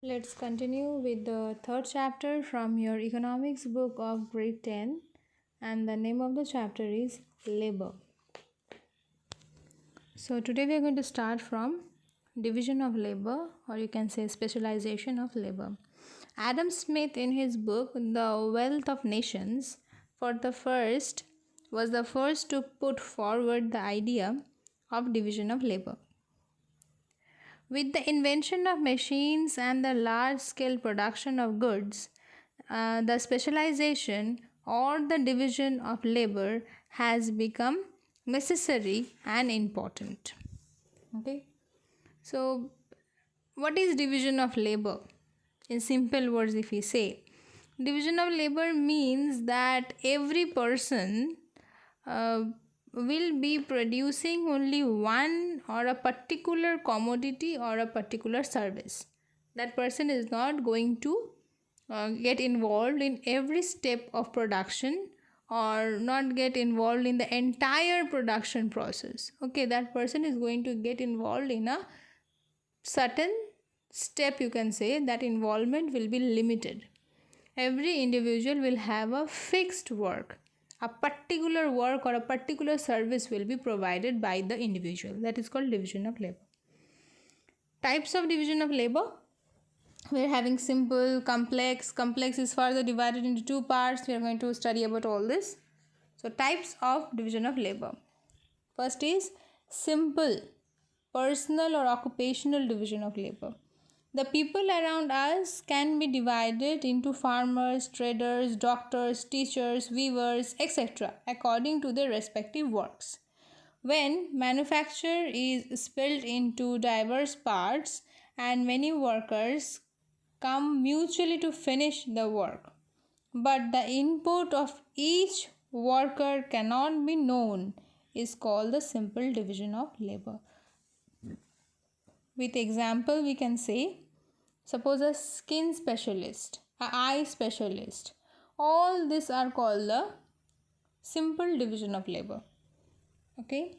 Let's continue with the third chapter from your economics book of grade 10, and the name of the chapter is labor. So today we are going to start from division of labor, or you can say specialization of labor. Adam Smith in his book The Wealth of Nations was the first to put forward the idea of division of labor. With the invention of machines and the large scale production of goods, the specialization or the division of labor has become necessary and important. Okay, so what is division of labor? In simple words, if we say, division of labor means that every person uh, will be producing only one or a particular commodity or a particular service. That person is not going to get involved in every step of production or not get involved in the entire production process. Okay, that person is going to get involved in a certain step, you can say. That involvement will be limited. Every individual will have a fixed work. A particular work or a particular service will be provided by the individual. That is called division of labor. Types of division of labor: we are having simple, complex. Complex is further divided into two parts. We are going to study about all this. So types of division of labor: first is simple, personal or occupational division of labor. The people around us can be divided into farmers, traders, doctors, teachers, weavers, etc., according to their respective works. When manufacture is split into diverse parts and many workers come mutually to finish the work, but the input of each worker cannot be known, is called the simple division of labor. With example, we can say, suppose a skin specialist, a eye specialist, all these are called the simple division of labor. Okay,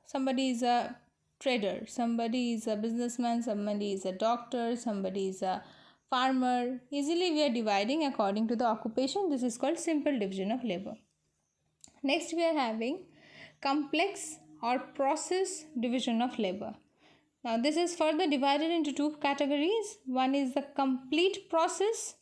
somebody is a trader, somebody is a businessman, somebody is a doctor, somebody is a farmer. Easily we are dividing according to the occupation. This is called simple division of labor. Next we are having complex or process division of labor. Now this is further divided into two categories. One is the complete process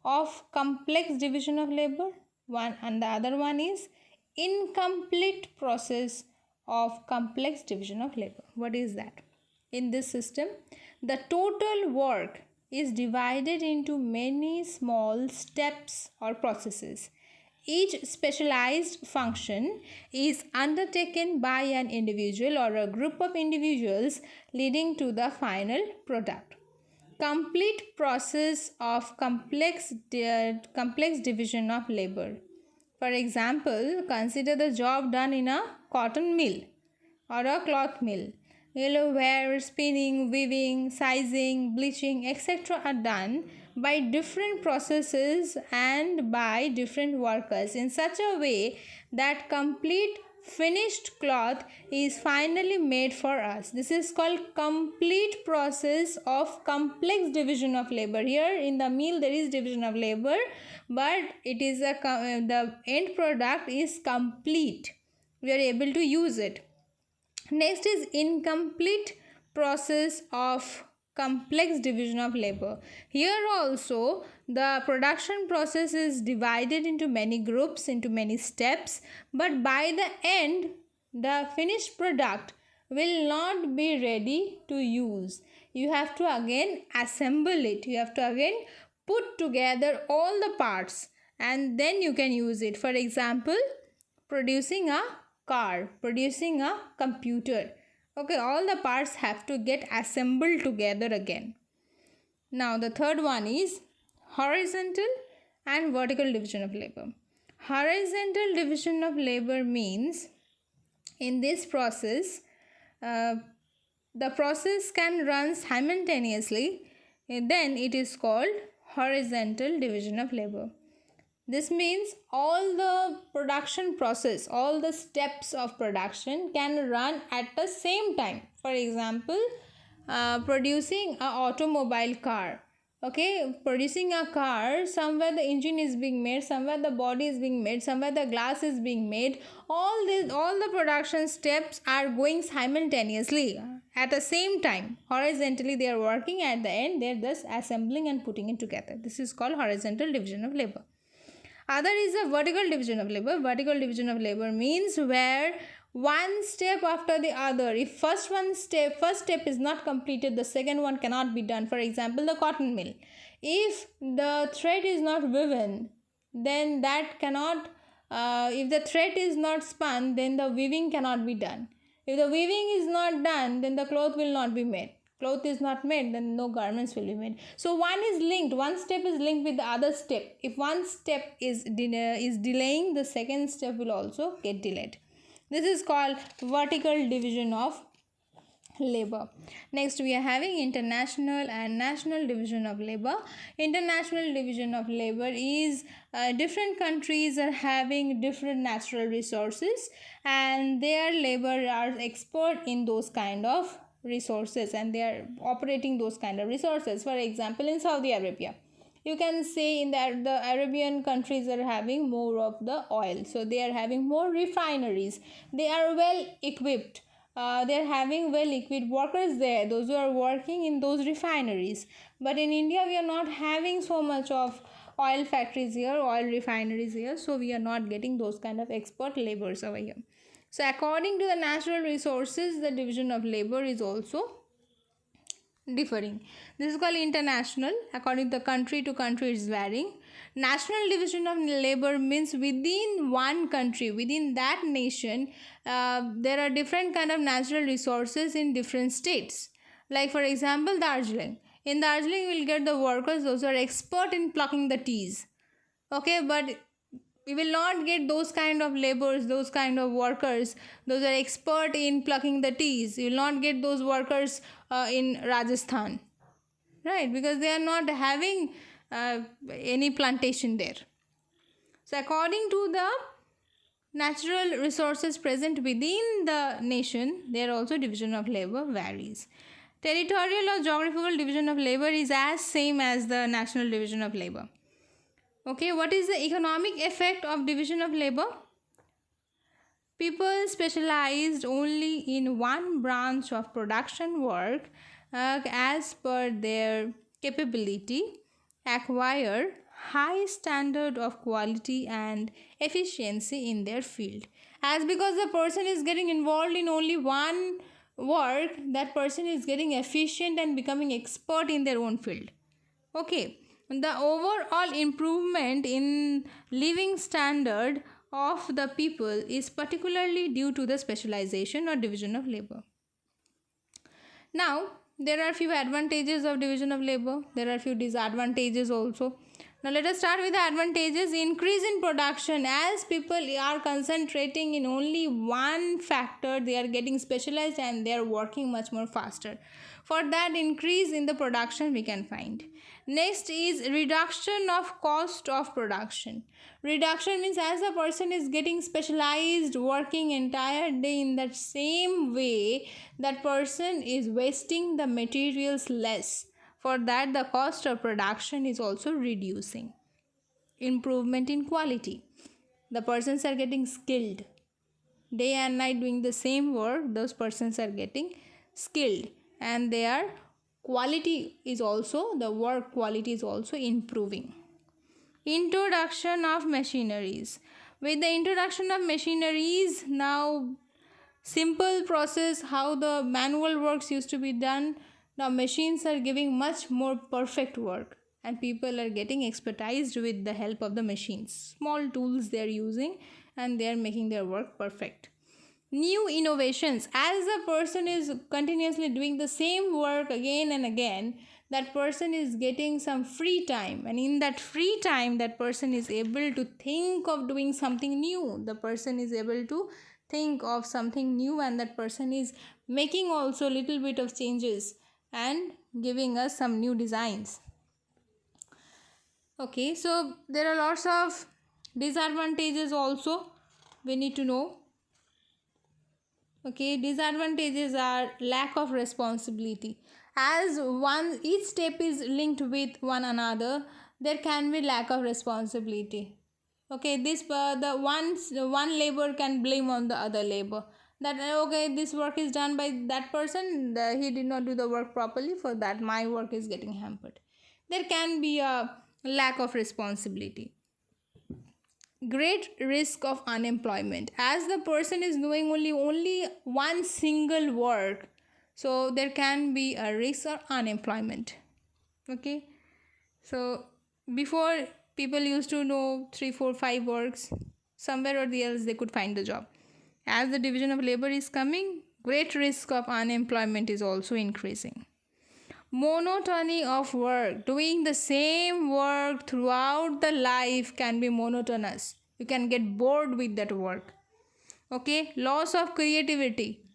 of complex division of labor, one, and the other one is incomplete process of complex division of labor. What is that? In this system, the total work is divided into many small steps or processes. Each specialized function is undertaken by an individual or a group of individuals, leading to the final product. Complete process of complex division of labor. For example, consider the job done in a cotton mill or a cloth mill. Yellow spinning, weaving, sizing, bleaching, etc. are done by different processes and by different workers in such a way that complete finished cloth is finally made for us. This is called complete process of complex division of labor. Here in the mill there is division of labor, but it is the end product is complete. We are able to use it. Next is incomplete process of complex division of labor. Here also the production process is divided into many groups, into many steps, but by the end the finished product will not be ready to use. You have to again assemble it. You have to again put together all the parts and then you can use it. For example, producing a car, producing a computer. Okay, all the parts have to get assembled together again. Now the third one is horizontal and vertical division of labor. Horizontal division of labor means in this process uh, the process can run simultaneously, then it is called horizontal division of labor. This means all the production process, all the steps of production can run at the same time. For example, producing a automobile car. Okay, producing a car, somewhere the engine is being made, somewhere the body is being made, somewhere the glass is being made. All the production steps are going simultaneously at the same time. Horizontally they are working, at the end they are just assembling and putting it together. This is called horizontal division of labor. Other is a vertical division of labor. Vertical division of labor means where one step after the other, if first step is not completed, the second one cannot be done. For example, the cotton mill, if the thread is not woven, then that cannot, if the thread is not spun, then the weaving cannot be done. If the weaving is not done, then the cloth will not be made. Cloth is not made, then no garments will be made. So one step is linked with the other step. If one step is delaying, the second step will also get delayed. This is called vertical division of labor. Next we are having international and national division of labor. International division of labor is different countries are having different natural resources, and their labor are expert in those kind of resources, and they are operating those kind of resources. For example, in Saudi Arabia, you can say in that the Arabian countries are having more of the oil, so they are having more refineries, they are well equipped, they are having well equipped workers there, those who are working in those refineries. But in India we are not having so much of oil factories here, oil refineries here, so we are not getting those kind of expert laborers over here. So according to the natural resources, the division of labor is also differing. This is called international. According to country to country, it's varying. National division of labor means within one country, within that nation, there are different kind of natural resources in different states. Like for example, Darjeeling. In Darjeeling, you will get the workers; those are expert in plucking the teas. Okay, but we will not get those kind of laborers, those kind of workers, those are expert in plucking the teas. You will not get those workers in Rajasthan, right? Because they are not having any plantation there. So according to the natural resources present within the nation, there also division of labor varies. Territorial or geographical division of labor is as same as the national division of labor. Okay, what is the economic effect of division of labor? People specialized only in one branch of production work as per their capability acquire high standard of quality and efficiency in their field. As because the person is getting involved in only one work, that person is getting efficient and becoming expert in their own field. Okay, the overall improvement in living standard of the people is particularly due to the specialization or division of labor. Now, there are few advantages of division of labor. There are few disadvantages also. Now, let us start with the advantages. Increase in production. As people are concentrating in only one factor, they are getting specialized and they are working much more faster. For that, increase in the production we can find. Next is reduction of cost of production. Reduction means as a person is getting specialized, working entire day in that same way, that person is wasting the materials less. For that, the cost of production is also reducing. Improvement in quality. The persons are getting skilled. Day and night doing the same work, those persons are getting skilled, and their quality is also, the work quality is also improving. Introduction of machineries. With the introduction of machineries, now simple process how the manual works used to be done, now machines are giving much more perfect work, and people are getting expertised with the help of the machines. Small tools they are using and they are making their work perfect. New innovations. As a person is continuously doing the same work again and again, that person is getting some free time, and in that free time that person is able to think of doing something new. The person is able to think of something new, and that person is making also little bit of changes and giving us some new designs. Okay, so there are lots of disadvantages also we need to know. Okay, disadvantages are lack of responsibility. as one each step is linked with one another, there can be lack of responsibility. Okay, this the one labor can blame on the other labor, that okay, this work is done by that person, he did not do the work properly, for that my work is getting hampered. There can be a lack of responsibility. Great risk of unemployment, as the person is doing only one single work, so there can be a risk of unemployment. Okay, so before, people used to know 3 4 5 works, somewhere or the else they could find the job. As the division of labor is coming, great risk of unemployment is also increasing. Monotony of work, doing the same work throughout the life, can be monotonous. You can get bored with that work. Okay, loss of creativity.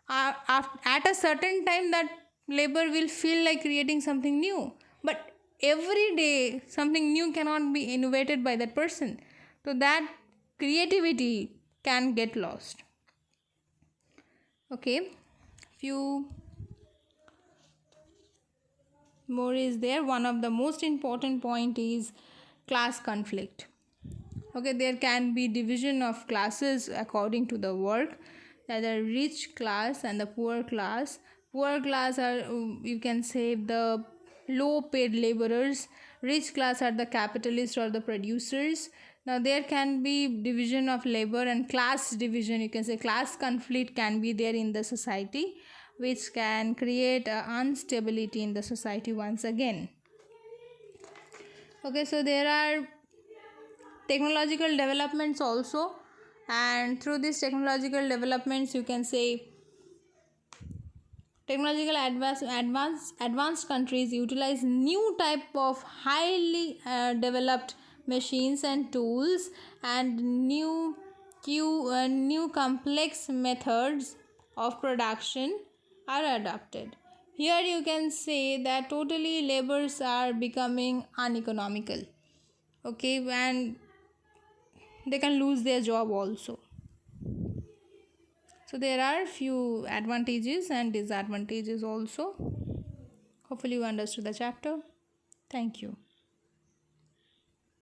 At a certain time, that labor will feel like creating something new, but every day something new cannot be innovated by that person, so that creativity can get lost. Okay, few more is there. One of the most important point is class conflict. Okay, there can be division of classes according to the work, that the rich class and the poor class. Poor class are, you can say, the low paid laborers. Rich class are the capitalists or the producers. Now there can be division of labor and class division, you can say class conflict can be there in the society, which can create instability in the society once again. Okay, so there are technological developments also, and through these technological developments, you can say technological advanced countries utilize new type of highly developed machines and tools, and new complex methods of production are adopted. Here you can say that totally labors are becoming uneconomical. Okay, and they can lose their job also. So there are few advantages and disadvantages also. Hopefully you understood the chapter. Thank you.